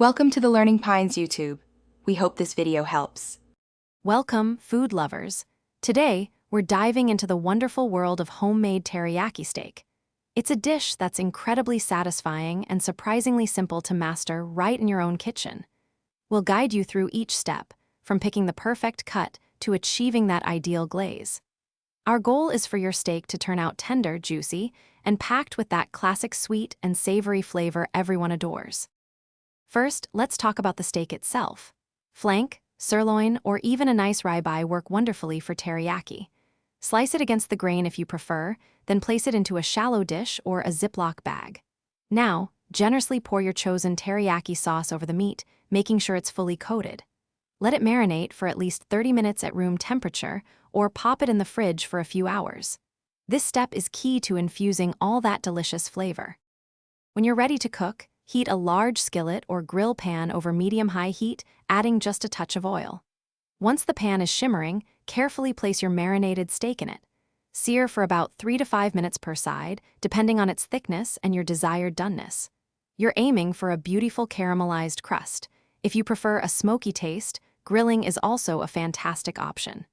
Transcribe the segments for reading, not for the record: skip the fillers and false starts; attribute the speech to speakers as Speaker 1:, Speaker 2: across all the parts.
Speaker 1: Welcome to the Learning Pines YouTube. We hope this video helps.
Speaker 2: Welcome, food lovers. Today, we're diving into the wonderful world of homemade teriyaki steak. It's a dish that's incredibly satisfying and surprisingly simple to master right in your own kitchen. We'll guide you through each step, from picking the perfect cut to achieving that ideal glaze. Our goal is for your steak to turn out tender, juicy, and packed with that classic sweet and savory flavor everyone adores. First, let's talk about the steak itself. Flank, sirloin, or even a nice ribeye work wonderfully for teriyaki. Slice it against the grain if you prefer, then place it into a shallow dish or a Ziploc bag. Now, generously pour your chosen teriyaki sauce over the meat, making sure it's fully coated. Let it marinate for at least 30 minutes at room temperature, or pop it in the fridge for a few hours. This step is key to infusing all that delicious flavor. When you're ready to cook, heat a large skillet or grill pan over medium-high heat, adding just a touch of oil. Once the pan is shimmering, carefully place your marinated steak in it. Sear for about 3 to 5 minutes per side, depending on its thickness and your desired doneness. You're aiming for a beautiful caramelized crust. If you prefer a smoky taste, grilling is also a fantastic option.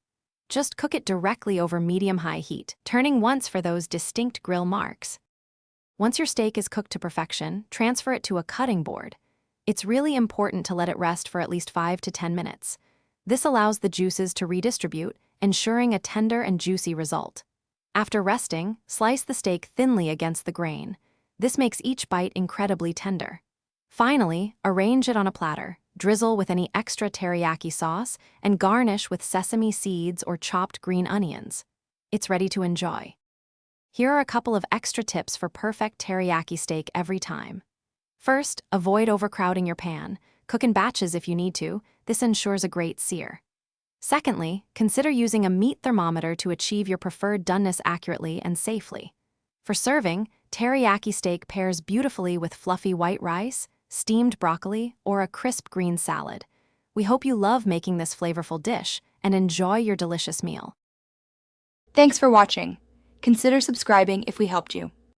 Speaker 2: Just cook it directly over medium-high heat, turning once for those distinct grill marks. Once your steak is cooked to perfection, transfer it to a cutting board. It's really important to let it rest for at least 5 to 10 minutes. This allows the juices to redistribute, ensuring a tender and juicy result. After resting, slice the steak thinly against the grain. This makes each bite incredibly tender. Finally, arrange it on a platter, drizzle with any extra teriyaki sauce, and garnish with sesame seeds or chopped green onions. It's ready to enjoy. Here are a couple of extra tips for perfect teriyaki steak every time. First, avoid overcrowding your pan. Cook in batches if you need to. This ensures a great sear. Secondly, consider using a meat thermometer to achieve your preferred doneness accurately and safely. For serving, teriyaki steak pairs beautifully with fluffy white rice, steamed broccoli, or a crisp green salad. We hope you love making this flavorful dish and enjoy your delicious meal.
Speaker 1: Thanks for watching. Consider subscribing if we helped you.